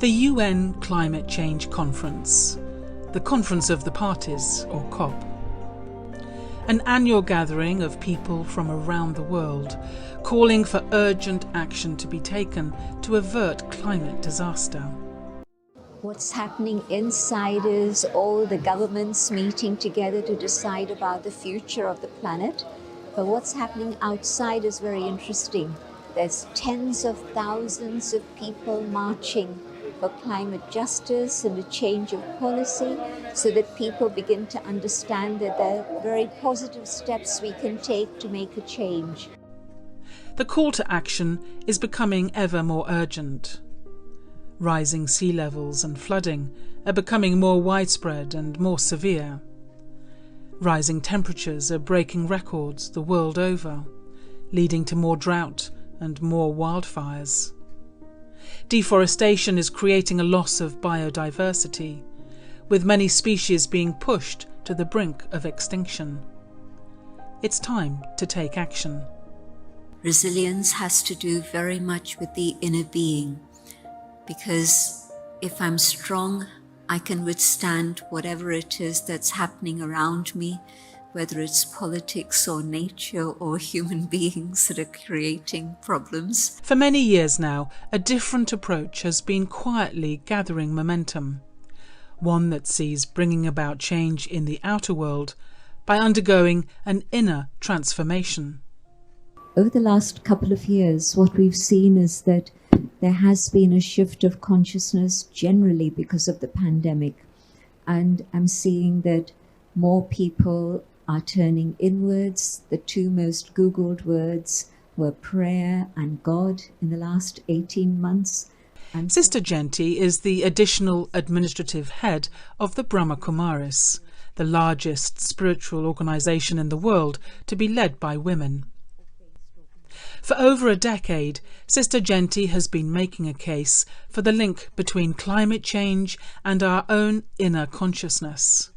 The UN Climate Change Conference, the Conference of the Parties, or COP. An annual gathering of people from around the world calling for urgent action to be taken to avert climate disaster. What's happening inside is all the governments meeting together to decide about the future of the planet. But what's happening outside is very interesting. There's tens of thousands of people marching for climate justice and a change of policy so that people begin to understand that there are very positive steps we can take to make a change. The call to action is becoming ever more urgent. Rising sea levels and flooding are becoming more widespread and more severe. Rising temperatures are breaking records the world over, leading to more drought and more wildfires. Deforestation is creating a loss of biodiversity, with many species being pushed to the brink of extinction. It's time to take action. Resilience has to do very much with the inner being, because if I'm strong, I can withstand whatever it is that's happening around me, whether it's politics or nature or human beings that are creating problems. For many years now, a different approach has been quietly gathering momentum, one that sees bringing about change in the outer world by undergoing an inner transformation. Over the last couple of years, what we've seen is that there has been a shift of consciousness generally because of the pandemic. And I'm seeing that more people are turning inwards. The two most Googled words were prayer and God in the last 18 months. And Sister Jenti is the additional administrative head of the Brahma Kumaris, the largest spiritual organisation in the world to be led by women. For over a decade, Sister Jenti has been making a case for the link between climate change and our own inner consciousness.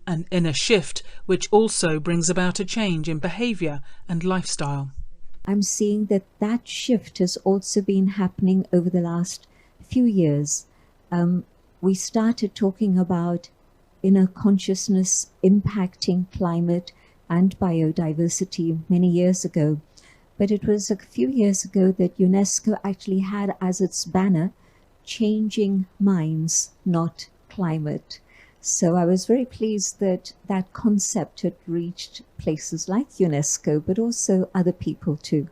An inner shift which also brings about a change in behaviour and lifestyle. I'm seeing that that shift has also been happening over the last few years. We started talking about inner consciousness impacting climate and biodiversity many years ago. But it was a few years ago that UNESCO actually had as its banner, changing minds, not climate. So I was very pleased that that concept had reached places like UNESCO, but also other people too.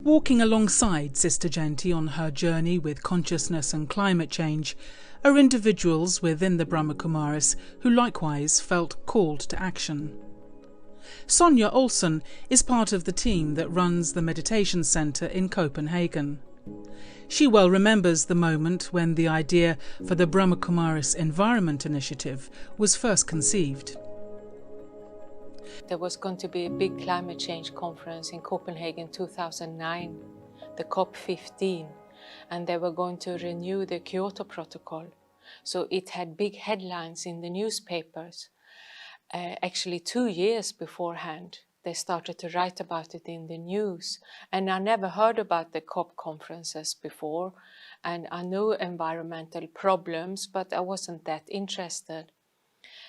Walking alongside Sister Jenti on her journey with consciousness and climate change are individuals within the Brahma Kumaris who likewise felt called to action. Sonja Olson is part of the team that runs the meditation centre in Copenhagen. She well remembers the moment when the idea for the Brahma Kumaris Environment Initiative was first conceived. There was going to be a big climate change conference in Copenhagen 2009, the COP15, and they were going to renew the Kyoto Protocol. So it had big headlines in the newspapers. Actually 2 years beforehand, they started to write about it in the news. And I never heard about the COP conferences before. And I knew environmental problems, but I wasn't that interested.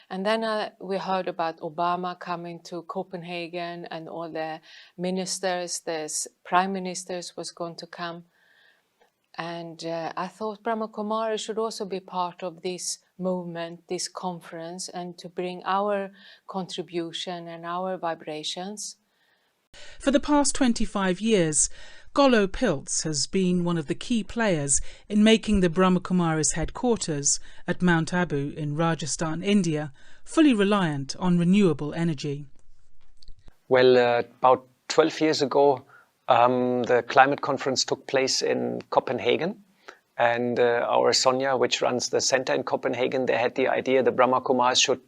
And then we heard about Obama coming to Copenhagen and all the ministers, the prime ministers was going to come. And I thought Brahma Kumaris should also be part of this movement, this conference, and to bring our contribution and our vibrations. For the past 25 years, Golok Puri has been one of the key players in making the Brahma Kumaris headquarters at Mount Abu in Rajasthan, India, fully reliant on renewable energy. Well, about 12 years ago, the climate conference took place in Copenhagen. And our Sonja, which runs the center in Copenhagen, they had the idea the Brahma Kumaris should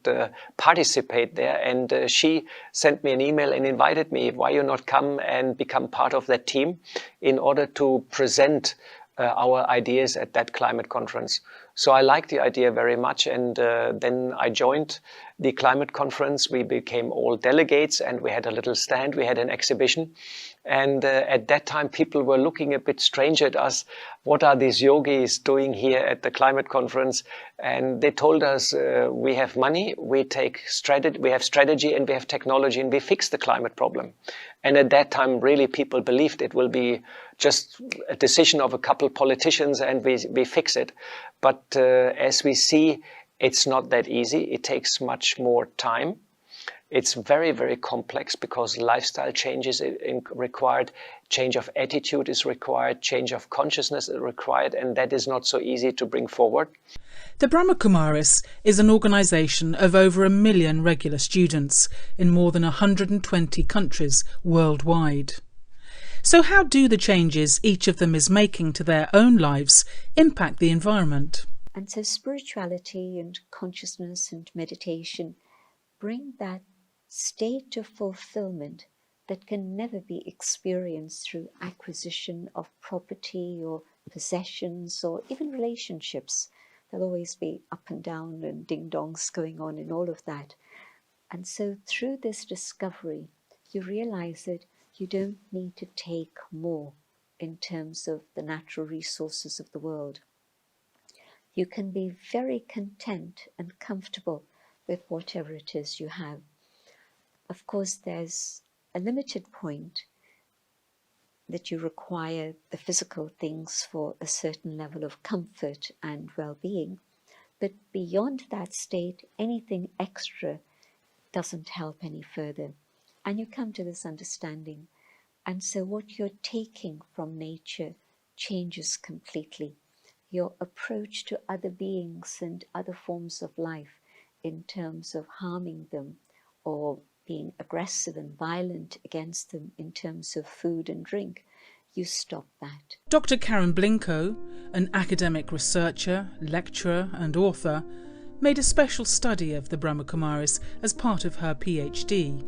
participate there. And she sent me an email and invited me, why you not come and become part of that team in order to present our ideas at that climate conference. So I liked the idea very much, and then I joined the climate conference. We became all delegates, and we had a little stand, we had an exhibition. And at that time, people were looking a bit strange at us. What are these yogis doing here at the climate conference? And they told us, we have money, we have strategy, and we have technology, and we fix the climate problem. And at that time, really, people believed it will be just a decision of a couple politicians, and we fix it. But as we see, it's not that easy. It takes much more time. It's very, very complex because lifestyle changes required, change of attitude is required, change of consciousness is required, and that is not so easy to bring forward. The Brahma Kumaris is an organisation of over 1 million regular students in more than 120 countries worldwide. So how do the changes each of them is making to their own lives impact the environment? And so spirituality and consciousness and meditation bring that state of fulfillment that can never be experienced through acquisition of property or possessions or even relationships. There'll always be up and down and ding-dongs going on in all of that. And so through this discovery, you realize that you don't need to take more in terms of the natural resources of the world. You can be very content and comfortable with whatever it is you have. Of course, there's a limited point that you require the physical things for a certain level of comfort and well-being. But beyond that state, anything extra doesn't help any further. And you come to this understanding. And so what you're taking from nature changes completely. Your approach to other beings and other forms of life in terms of harming them or being aggressive and violent against them in terms of food and drink, you stop that. Dr. Karen Blinko, an academic researcher, lecturer and author, made a special study of the Brahma Kumaris as part of her PhD.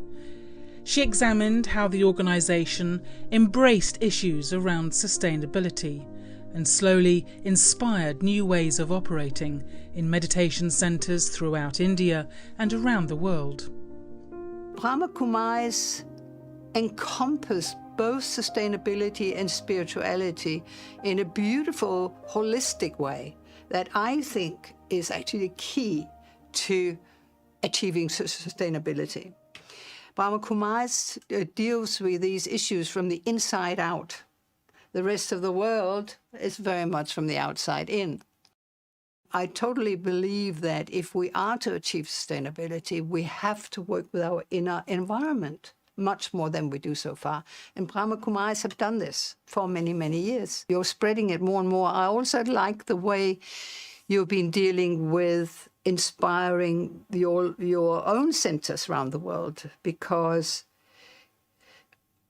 She examined how the organisation embraced issues around sustainability and slowly inspired new ways of operating in meditation centres throughout India and around the world. Brahma Kumaris encompass both sustainability and spirituality in a beautiful, holistic way that I think is actually key to achieving sustainability. Brahma Kumaris deals with these issues from the inside out. The rest of the world is very much from the outside in. I totally believe that if we are to achieve sustainability, we have to work with our inner environment much more than we do so far. And Brahma Kumaris have done this for many, many years. You're spreading it more and more. I also like the way you've been dealing with inspiring your own centers around the world, because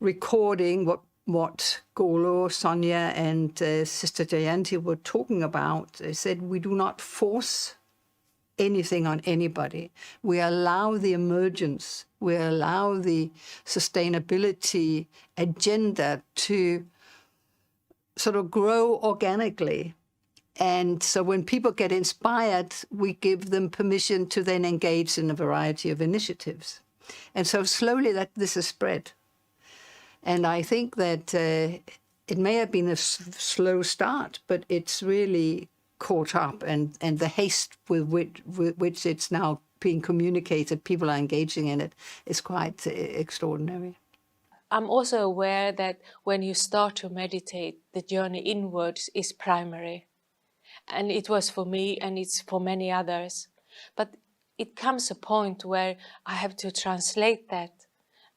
recording what Golok, Sonja and Sister Jayanti were talking about, they said we do not force anything on anybody. We allow the emergence, we allow the sustainability agenda to sort of grow organically. And so when people get inspired, we give them permission to then engage in a variety of initiatives. And so slowly this has spread. And I think that it may have been a slow start, but it's really caught up. And the haste with which it's now being communicated, people are engaging in it, is quite extraordinary. I'm also aware that when you start to meditate, the journey inwards is primary. And it was for me, and it's for many others. But it comes a point where I have to translate that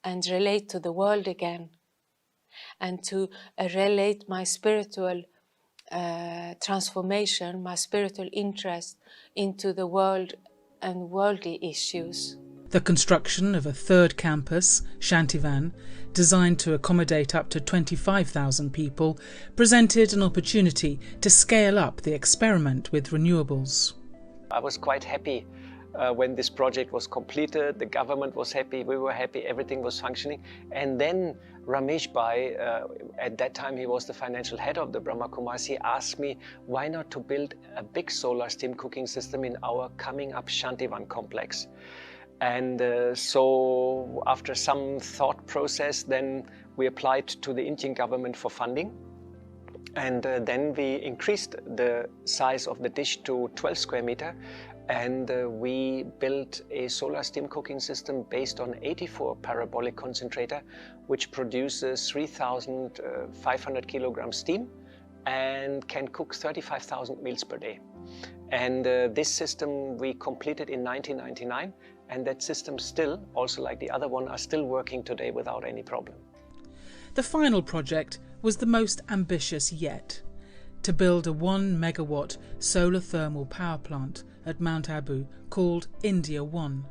and relate to the world again, and to relate my spiritual transformation, my spiritual interest into the world and worldly issues. The construction of a third campus, Shantivan, designed to accommodate up to 25,000 people, presented an opportunity to scale up the experiment with renewables. I was quite happy when this project was completed. The government was happy, we were happy, everything was functioning. And then Ramesh Bhai, at that time he was the financial head of the Brahma Kumaris, he asked me why not to build a big solar steam cooking system in our coming up Shantivan complex. And so after some thought process, then we applied to the Indian government for funding. And then we increased the size of the dish to 12 square meter. And we built a solar steam cooking system based on 84 parabolic concentrator, which produces 3,500 kilograms steam and can cook 35,000 meals per day. And this system we completed in 1999. And that system still, also like the other one, are still working today without any problem. The final project was the most ambitious yet, to build a 1 megawatt solar thermal power plant at Mount Abu called IndiaOne,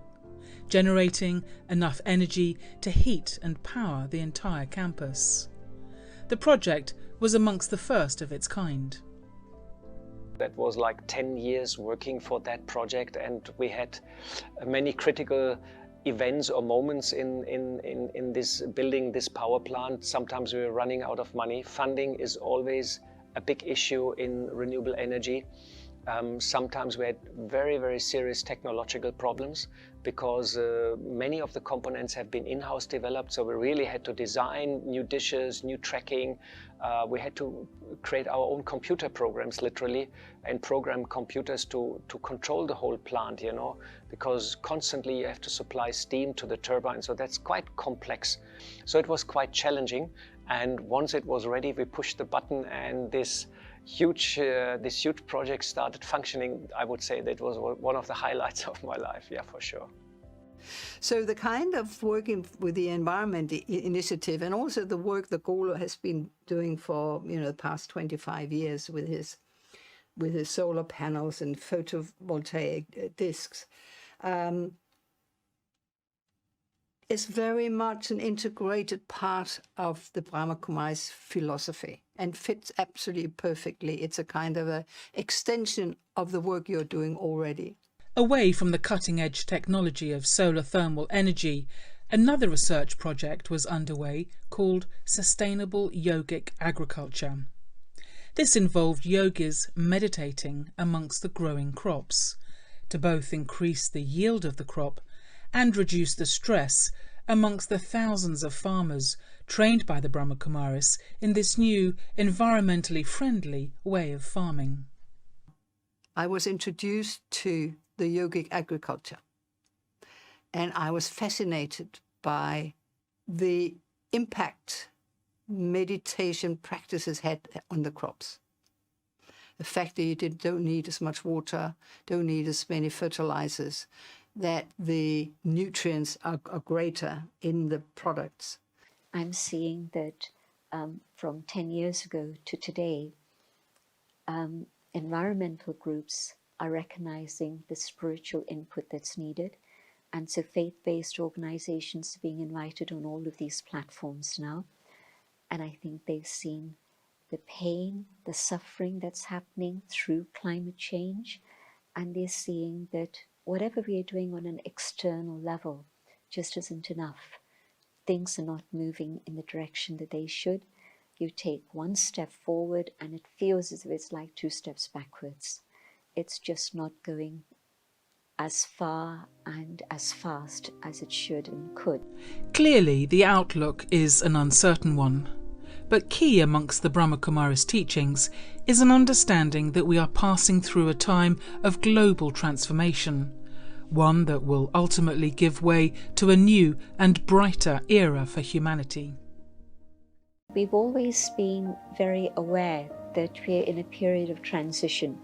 generating enough energy to heat and power the entire campus. The project was amongst the first of its kind. That was like 10 years working for that project, and we had many critical events or moments in this building this power plant. Sometimes we were running out of money. Funding is always a big issue in renewable energy. Sometimes we had very, very serious technological problems because many of the components have been in-house developed, so we really had to design new dishes, new tracking. We had to create our own computer programs, literally, and program computers to control the whole plant, you know, because constantly you have to supply steam to the turbine, so that's quite complex. So it was quite challenging, and once it was ready, we pushed the button, and this huge project started functioning. I would say that was one of the highlights of my life, yeah, for sure. So the kind of working with the environment initiative, and also the work that Golok has been doing for the past 25 years with his solar panels and photovoltaic discs, is very much an integrated part of the Brahma Kumaris philosophy and fits absolutely perfectly. It's a kind of an extension of the work you're doing already. Away from the cutting-edge technology of solar thermal energy, another research project was underway called Sustainable Yogic Agriculture. This involved yogis meditating amongst the growing crops to both increase the yield of the crop and reduce the stress amongst the thousands of farmers trained by the Brahma Kumaris in this new, environmentally friendly way of farming. I was introduced to the yogic agriculture, and I was fascinated by the impact meditation practices had on the crops. The fact that you don't need as much water, don't need as many fertilizers, that the nutrients are greater in the products. I'm seeing that from 10 years ago to today, environmental groups are recognizing the spiritual input that's needed. And so faith-based organizations are being invited on all of these platforms now. And I think they've seen the pain, the suffering that's happening through climate change. And they're seeing that whatever we are doing on an external level just isn't enough. Things are not moving in the direction that they should. You take one step forward and it feels as if it's like 2 steps backwards. It's just not going as far and as fast as it should and could. Clearly, the outlook is an uncertain one. But key amongst the Brahma Kumaris teachings is an understanding that we are passing through a time of global transformation, one that will ultimately give way to a new and brighter era for humanity. We've always been very aware that we're in a period of transition,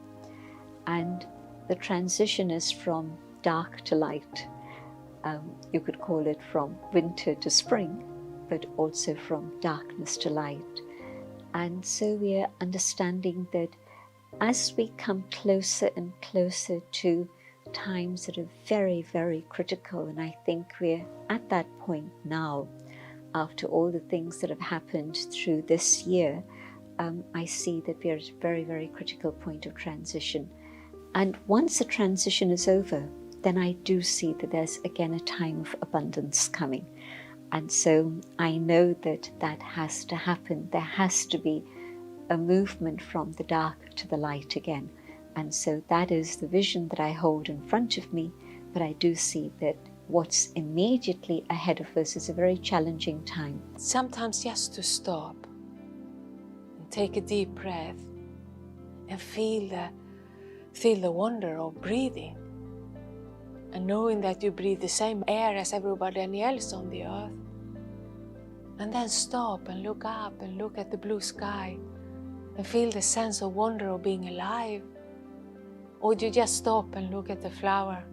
and the transition is from dark to light. You could call it from winter to spring, but also from darkness to light. And so we are understanding that as we come closer and closer to times that are very, very critical, and I think we're at that point now, after all the things that have happened through this year, I see that we're at a very, very critical point of transition. And once the transition is over, then I do see that there's again a time of abundance coming. And so I know that that has to happen. There has to be a movement from the dark to the light again. And so that is the vision that I hold in front of me. But I do see that what's immediately ahead of us is a very challenging time. Sometimes just to stop and take a deep breath and feel the wonder of breathing. And knowing that you breathe the same air as everybody else on the earth. And then stop and look up and look at the blue sky and feel the sense of wonder of being alive. Or do you just stop and look at the flower?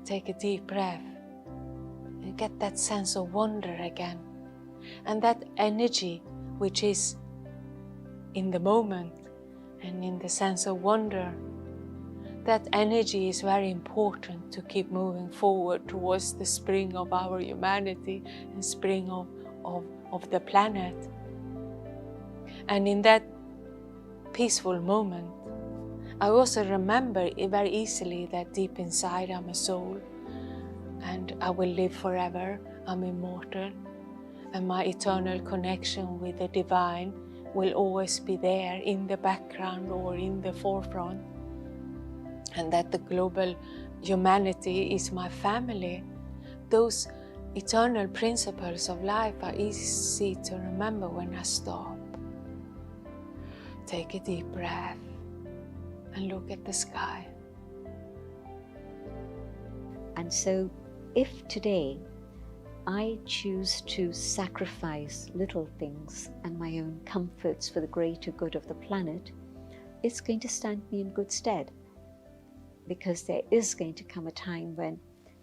Take a deep breath and get that sense of wonder again. And that energy which is in the moment and in the sense of wonder, that energy is very important to keep moving forward towards the spring of our humanity and spring of the planet. And in that peaceful moment, I also remember very easily that deep inside I'm a soul and I will live forever, I'm immortal, and my eternal connection with the divine will always be there in the background or in the forefront. And that the global humanity is my family. Those eternal principles of life are easy to remember when I stop. Take a deep breath and look at the sky. And so if today I choose to sacrifice little things and my own comforts for the greater good of the planet, it's going to stand me in good stead. Because there is going to come a time when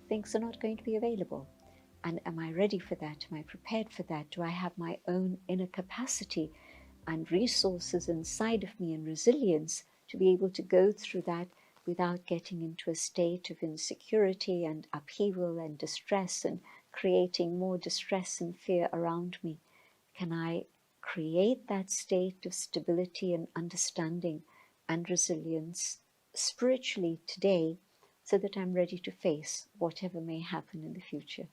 things are not going to be available. And am I ready for that? Am I prepared for that? Do I have my own inner capacity and resources inside of me and resilience to be able to go through that without getting into a state of insecurity and upheaval and distress and creating more distress and fear around me? Can I create that state of stability and understanding and resilience spiritually today so that I'm ready to face whatever may happen in the future?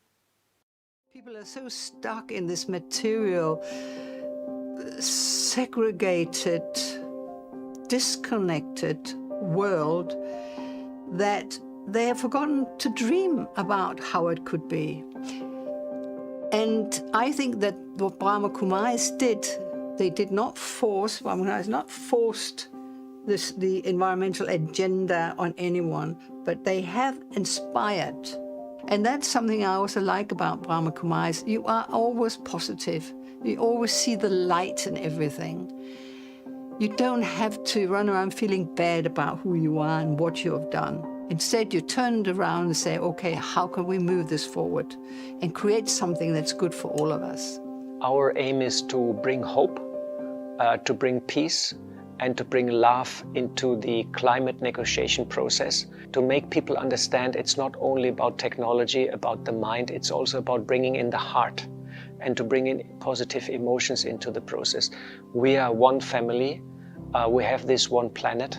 People are so stuck in this material, segregated, disconnected world that they have forgotten to dream about how it could be. And I think that what Brahma Kumaris did, they did not force, Brahma Kumaris not forced the environmental agenda on anyone, but they have inspired. And that's something I also like about Brahma Kumaris. You are always positive. You always see the light in everything. You don't have to run around feeling bad about who you are and what you have done. Instead, you turn it around and say, okay, how can we move this forward and create something that's good for all of us? Our aim is to bring hope, to bring peace, and to bring love into the climate negotiation process, to make people understand it's not only about technology, about the mind, it's also about bringing in the heart and to bring in positive emotions into the process. We are one family, we have this one planet,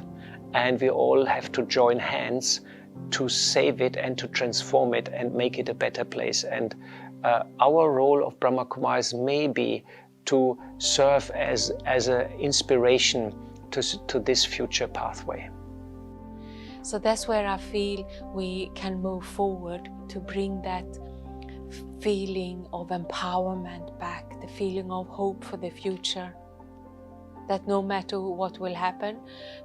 and we all have to join hands to save it and to transform it and make it a better place. And our role of Brahma Kumaris may be to serve as an inspiration to this future pathway. So that's where I feel we can move forward to bring that feeling of empowerment back, the feeling of hope for the future. That no matter what will happen,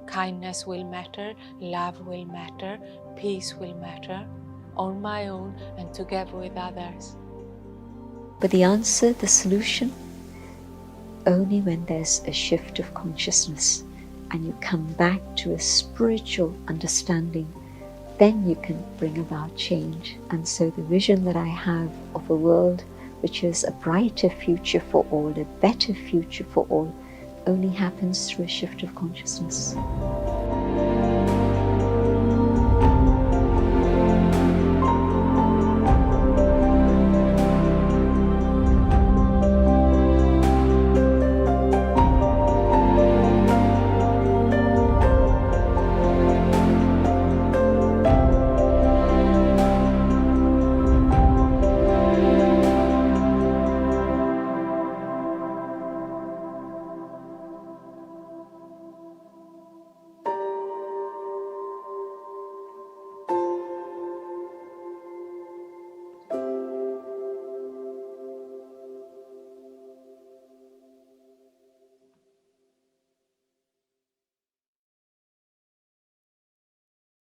kindness will matter, love will matter, peace will matter, on my own and together with others. But the answer, the solution, only when there's a shift of consciousness and you come back to a spiritual understanding, then you can bring about change. And so the vision that I have of a world which is a brighter future for all, a better future for all, only happens through a shift of consciousness.